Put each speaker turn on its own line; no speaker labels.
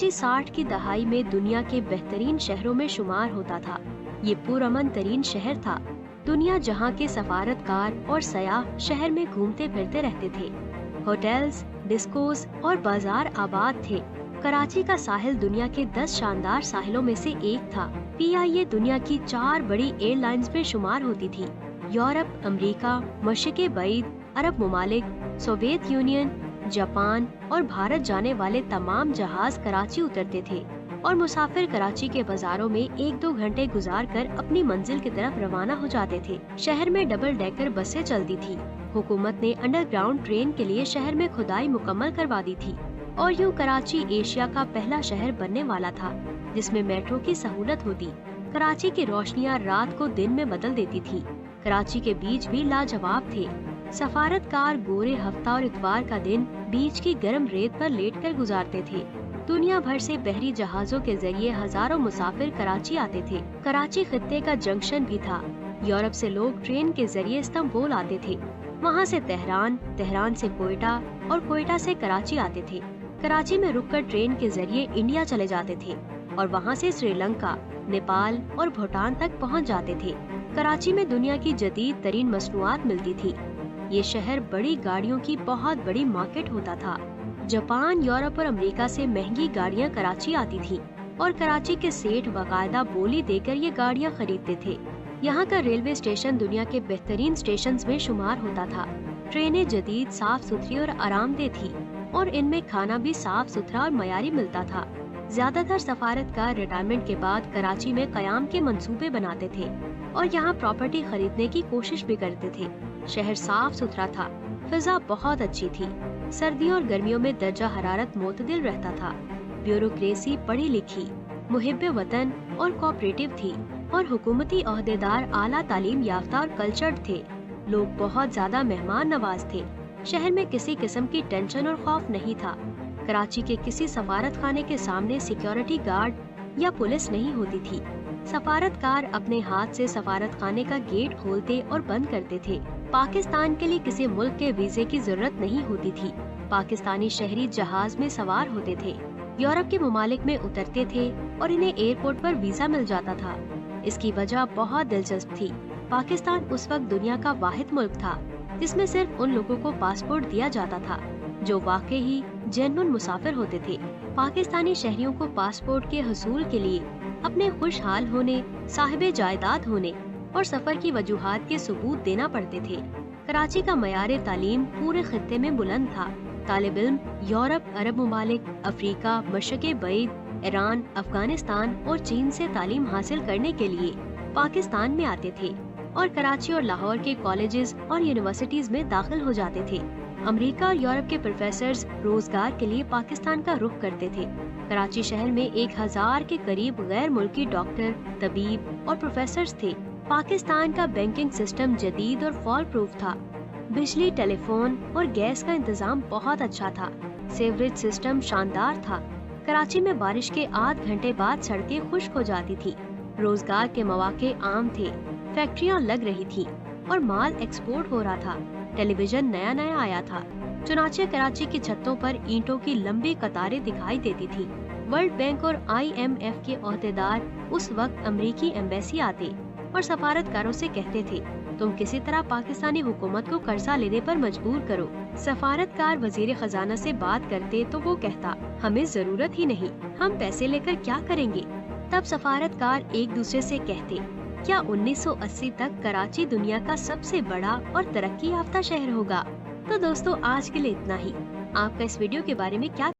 60 की दहाई में दुनिया के बेहतरीन शहरों में शुमार होता था। ये पुरअमन तरीन शहर था। दुनिया जहाँ के सफारतकार और सयाह शहर में घूमते फिरते रहते थे। होटल्स, डिस्कोस और बाजार आबाद थे। कराची का साहिल दुनिया के 10 शानदार साहिलों में से एक था। PIA दुनिया की 4 बड़ी एयरलाइंस में शुमार होती थी। यूरोप, अमेरिका, मशरिक़ बईद, अरब ममालिक, सोवियत यूनियन, जापान और भारत जाने वाले तमाम जहाज कराची उतरते थे और मुसाफिर कराची के बाजारों में 1-2 घंटे गुजारकर अपनी मंजिल की तरफ रवाना हो जाते थे। शहर में डबल डेकर बसें चलती थी। हुकूमत ने अंडरग्राउंड ट्रेन के लिए शहर में खुदाई मुकम्मल करवा दी थी और यूँ कराची एशिया का पहला शहर बनने वाला था जिसमें मेट्रो की सहूलत होती। कराची की रोशनियाँ रात को दिन में बदल देती थी। कराची के बीच भी लाजवाब थे। सफारतकार गोरे हफ्ता और इतवार का दिन बीच की गर्म रेत पर लेटकर गुजारते थे। दुनिया भर से बहरी जहाजों के जरिए हजारों मुसाफिर कराची आते थे। कराची खित्ते का जंक्शन भी था। यूरोप से लोग ट्रेन के जरिए इस्तांबुल आते थे। वहाँ से तेहरान, तेहरान से कोयटा और कोयटा से कराची आते थे। कराची में रुककर ट्रेन के जरिए इंडिया चले जाते थे और वहाँ से श्रीलंका, नेपाल और भूटान तक पहुँच जाते थे। कराची में दुनिया की जदीद तरीन मसनूआत मिलती थी। ये शहर बड़ी गाड़ियों की बहुत बड़ी मार्केट होता था। जापान, यूरोप और अमेरिका से महंगी गाड़ियाँ कराची आती थी और कराची के सेठ बाकायदा बोली देकर ये गाड़ियाँ खरीदते थे। यहाँ का रेलवे स्टेशन दुनिया के बेहतरीन स्टेशंस में शुमार होता था। ट्रेनें जदीद, साफ सुथरी और आरामदेह थी और इनमें खाना भी साफ सुथरा और मयारी मिलता था। ज्यादातर सफारतकार रिटायरमेंट के बाद कराची में कयाम के मंसूबे बनाते थे और यहाँ प्रॉपर्टी खरीदने की कोशिश भी करते थे। शहर साफ सुथरा था, फिजा बहुत अच्छी थी। सर्दियों और गर्मियों में दर्जा हरारत मोतदिल रहता था। ब्यूरोक्रेसी पढ़ी लिखी, मुहिब्बे वतन और कोऑपरेटिव थी और हुकूमती ओहदेदार आला तालीम याफ्ता और कल्चर्ड थे। लोग बहुत ज्यादा मेहमान नवाज थे। शहर में किसी किस्म की टेंशन और खौफ नहीं था। कराची के किसी सफारत खाने के सामने सिक्योरिटी गार्ड या पुलिस नहीं होती थी। सफारतकार अपने हाथ से सफारत खाने का गेट खोलते और बंद करते थे। पाकिस्तान के लिए किसी मुल्क के वीजे की जरूरत नहीं होती थी। पाकिस्तानी शहरी जहाज में सवार होते थे, यूरोप के ममालिक में उतरते थे और इन्हें एयरपोर्ट पर वीजा मिल जाता था। इसकी वजह बहुत दिलचस्प थी। पाकिस्तान उस वक्त दुनिया का वाहिद मुल्क था जिसमें सिर्फ उन लोगों को पासपोर्ट दिया जाता था जो वाकई ही जेन्युइन मुसाफिर होते थे। पाकिस्तानी शहरियों को पासपोर्ट के हसूल के लिए अपने खुशहाल होने, साहिबे जायदाद होने और सफर की वजूहात के सबूत देना पड़ते थे। कराची का मयारे तालीम पूरे खित्ते में बुलंद था। तालिब इल्म यूरोप, अरब ममालिक, अफ्रीका, मशरिक़ बईद, ईरान, अफगानिस्तान और चीन से तालीम हासिल करने के लिए पाकिस्तान में आते थे और कराची और लाहौर के कॉलेजेस और यूनिवर्सिटीज में दाखिल हो जाते थे। अमेरिका और यूरोप के प्रोफेसर्स रोजगार के लिए पाकिस्तान का रुख करते थे। कराची शहर में 1000 के करीब गैर मुल्की डॉक्टर, तबीब और प्रोफेसर्स थे। पाकिस्तान का बैंकिंग सिस्टम जदीद और फॉल प्रूफ था। बिजली, टेलीफोन और गैस का इंतजाम बहुत अच्छा था। सीवरेज सिस्टम शानदार था। कराची में बारिश के आध घंटे बाद सड़कें खुश्क हो जाती थी। रोजगार के मौके आम थे। फैक्ट्रियां लग रही थी और माल एक्सपोर्ट हो रहा था। टेलीविजन नया नया आया था। चुनाचे कराची की छतों पर ईंटों की लंबी कतारें दिखाई देती थी। वर्ल्ड बैंक और IMF के ओहदेदार उस वक्त अमेरिकी एम्बेसी आते और सफारतकारों से कहते थे, तुम किसी तरह पाकिस्तानी हुकूमत को कर्जा लेने पर मजबूर करो। सफारतकार वजीर खजाना से बात करते तो वो कहता, हमें जरूरत ही नहीं, हम पैसे लेकर क्या करेंगे। तब सफारतकार एक दूसरे से कहते, क्या 1980 तक कराची दुनिया का सबसे बड़ा और तरक्की याफ्ता शहर होगा। तो दोस्तों, आज के लिए इतना ही। आपका इस वीडियो के बारे में क्या